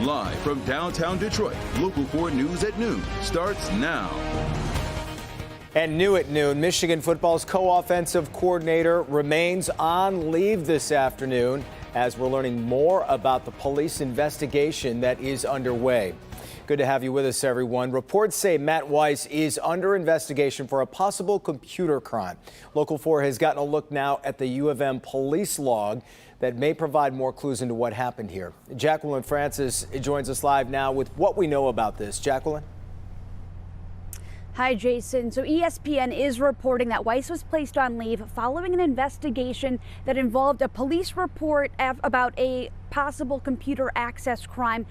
Live from downtown Detroit, Local 4 News at noon starts now. And new at noon, Michigan football's co-offensive coordinator remains on leave this afternoon as we're learning more about the police investigation that is underway. Good to have you with us, everyone. Reports say Matt Weiss is under investigation for a possible computer crime. Local 4 has gotten a look now at the U of M police log that may provide more clues into what happened here. Jacqueline Francis joins us live now with what we know about this. Jacqueline? Hi, Jason. So ESPN is reporting that Weiss was placed on leave following an investigation that involved a police report about a possible computer access crime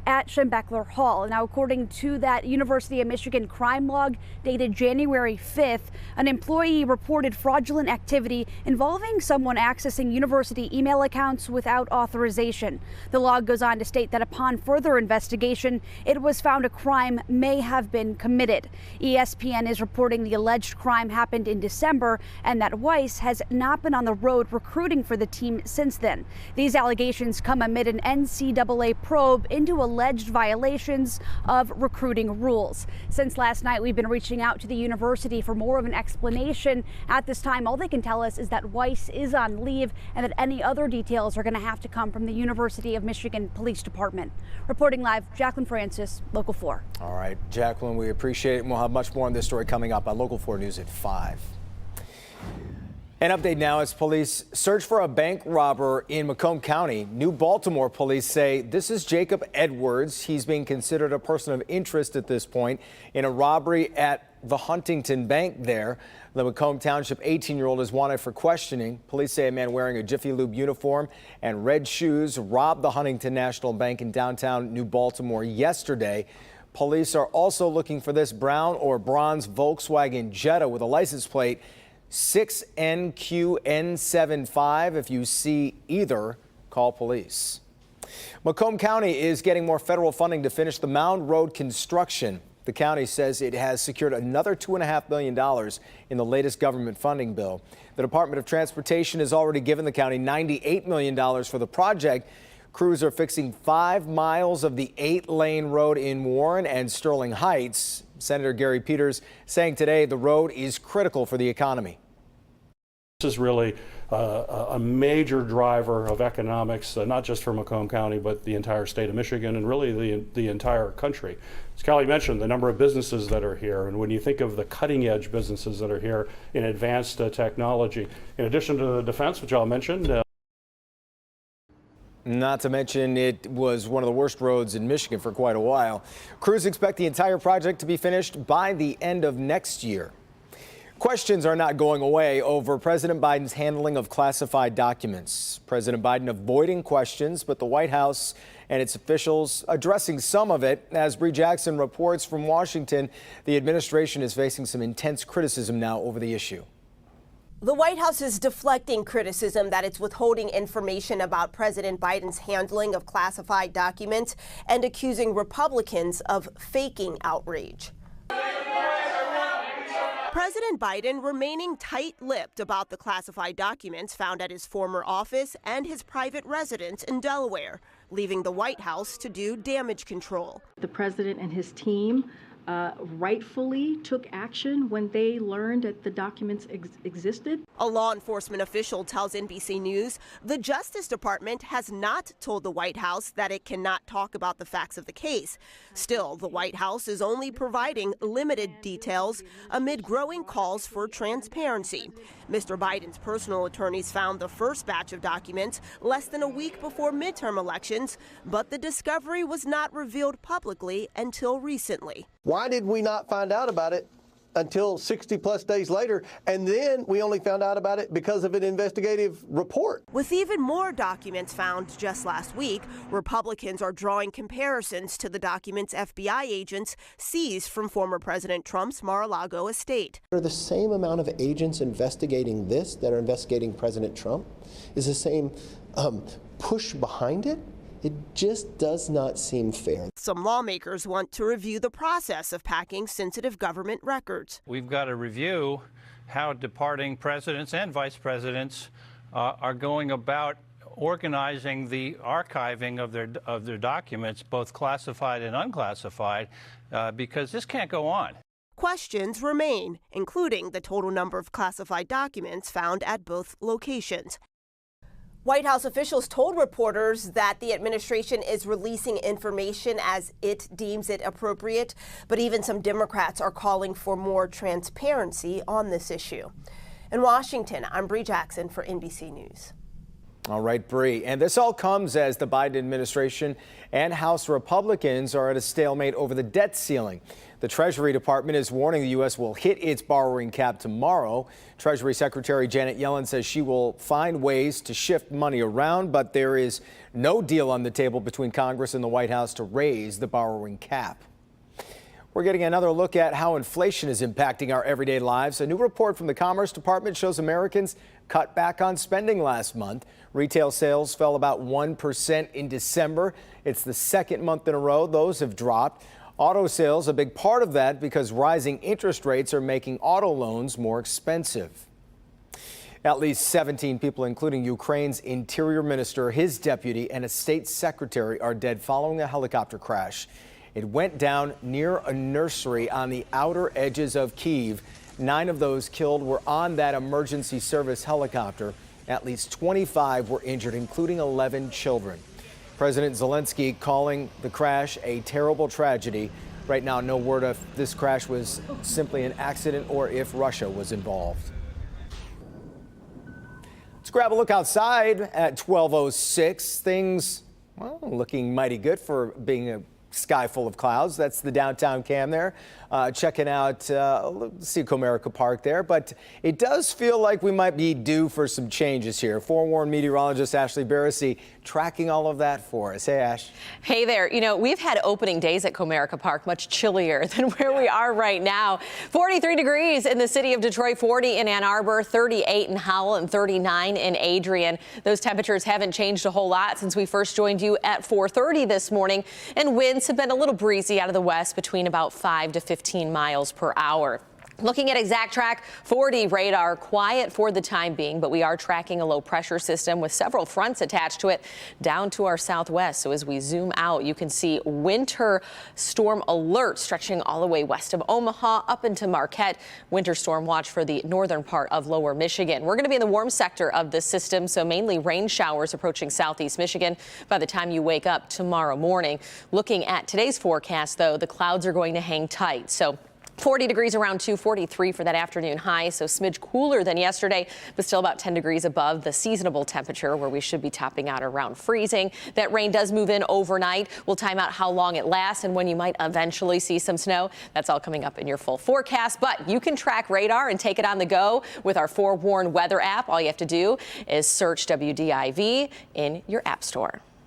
at Schembechler Hall. Now, according to that University of Michigan crime log dated January 5th, an employee reported fraudulent activity involving someone accessing university email accounts without authorization. The log goes on to state that upon further investigation, it was found a crime may have been committed. ESPN is reporting the alleged crime happened in December and that Weiss has not been on the road recruiting for the team since then. These allegations come amid an NCAA probe into alleged violations of recruiting rules. Since last night, we've been reaching out to the university for more of an explanation. At this time, all they can tell us is that Weiss is on leave and that any other details are going to have to come from the University of Michigan Police Department. Reporting live, Jacqueline Francis, Local 4. All right, Jacqueline, we appreciate it, and we'll have much more on this story coming up on Local 4 News at 5. An update now as police search for a bank robber in Macomb County. New Baltimore police say this is Jacob Edwards. He's being considered a person of interest at this point in a robbery at the Huntington Bank there. The Macomb Township 18-year-old is wanted for questioning. Police say a man wearing a Jiffy Lube uniform and red shoes robbed the Huntington National Bank in downtown New Baltimore yesterday. Police are also looking for this brown or bronze Volkswagen Jetta with a license plate 6NQN75. If you see either, call police. Macomb County is getting more federal funding to finish the Mound Road construction. The county says it has secured another $2.5 million in the latest government funding bill. The Department of Transportation has already given the county $98 million for the project. Crews are fixing 5 miles of the 8-lane road in Warren and Sterling Heights. Senator Gary Peters saying today the road is critical for the economy. This is really a major driver of economics, not just for Macomb County, but the entire state of Michigan and really the entire country. As Kelly mentioned, the number of businesses that are here, and when you think of the cutting edge businesses that are here in advanced technology, in addition to the defense, which I'll mention. Not to mention it was one of the worst roads in Michigan for quite a while. Crews expect the entire project to be finished by the end of next year. Questions are not going away over President Biden's handling of classified documents. President Biden avoiding questions, but the White House and its officials addressing some of it. As Bree Jackson reports from Washington, the administration is facing some intense criticism now over the issue. The White House is deflecting criticism that it's withholding information about President Biden's handling of classified documents and accusing Republicans of faking outrage. President Biden remaining tight-lipped about the classified documents found at his former office and his private residence in Delaware, leaving the White House to do damage control. The president and his team rightfully took action when they learned that the documents existed. A law enforcement official tells NBC News the Justice Department has not told the White House that it cannot talk about the facts of the case. Still, the White House is only providing limited details amid growing calls for transparency. Mr. Biden's personal attorneys found the first batch of documents less than a week before midterm elections, but the discovery was not revealed publicly until recently. Why did we not find out about it until 60 plus days later? And then we only found out about it because of an investigative report. With even more documents found just last week, Republicans are drawing comparisons to the documents FBI agents seized from former President Trump's Mar-a-Lago estate. Are the same amount of agents investigating this that are investigating President Trump? Is the same push behind it? It just does not seem fair. Some lawmakers want to review the process of packing sensitive government records. We've got to review how departing presidents and vice presidents are going about organizing the archiving of their documents, both classified and unclassified, because this can't go on. Questions remain, including the total number of classified documents found at both locations. White House officials told reporters that the administration is releasing information as it deems it appropriate, but even some Democrats are calling for more transparency on this issue. In Washington, I'm Bree Jackson for NBC News. All right, Bree. And this all comes as the Biden administration and House Republicans are at a stalemate over the debt ceiling. The Treasury Department is warning the U.S. will hit its borrowing cap tomorrow. Treasury Secretary Janet Yellen says she will find ways to shift money around, but there is no deal on the table between Congress and the White House to raise the borrowing cap. We're getting another look at how inflation is impacting our everyday lives. A new report from the Commerce Department shows Americans cut back on spending last month. Retail sales fell about 1% in December. It's the second month in a row those have dropped. Auto sales, a big part of that because rising interest rates are making auto loans more expensive. At least 17 people, including Ukraine's interior minister, his deputy, and a state secretary, are dead following a helicopter crash. It went down near a nursery on the outer edges of Kyiv. 9 of those killed were on that emergency service helicopter. At least 25 were injured, including 11 children. President Zelensky calling the crash a terrible tragedy. Right now, no word if this crash was simply an accident or if Russia was involved. Let's grab a look outside at 12:06. Things, well, looking mighty good for being a sky full of clouds. That's the downtown cam there. Checking out, see Comerica Park there, but it does feel like we might be due for some changes here. Forewarned meteorologist Ashley Barrissey tracking all of that for us. Hey, Ash. Hey there. You know, we've had opening days at Comerica Park much chillier than where we are right now. 43 degrees in the city of Detroit, 40 in Ann Arbor, 38 in Howell, and 39 in Adrian. Those temperatures haven't changed a whole lot since we first joined you at 4:30 this morning, and winds have been a little breezy out of the west between about 5 to 15 miles per hour. Looking at exact track, 4D radar quiet for the time being, but we are tracking a low pressure system with several fronts attached to it down to our southwest. So as we zoom out, you can see winter storm alert stretching all the way west of Omaha up into Marquette. Winter storm watch for the northern part of lower Michigan. We're going to be in the warm sector of the system, so mainly rain showers approaching southeast Michigan by the time you wake up tomorrow morning. Looking at today's forecast, though, the clouds are going to hang tight. So 40 degrees around 243 for that afternoon high, so smidge cooler than yesterday, but still about 10 degrees above the seasonable temperature where we should be topping out around freezing. That rain does move in overnight. We'll time out how long it lasts and when you might eventually see some snow. That's all coming up in your full forecast, but you can track radar and take it on the go with our Forewarned Weather app. All you have to do is search WDIV in your app store.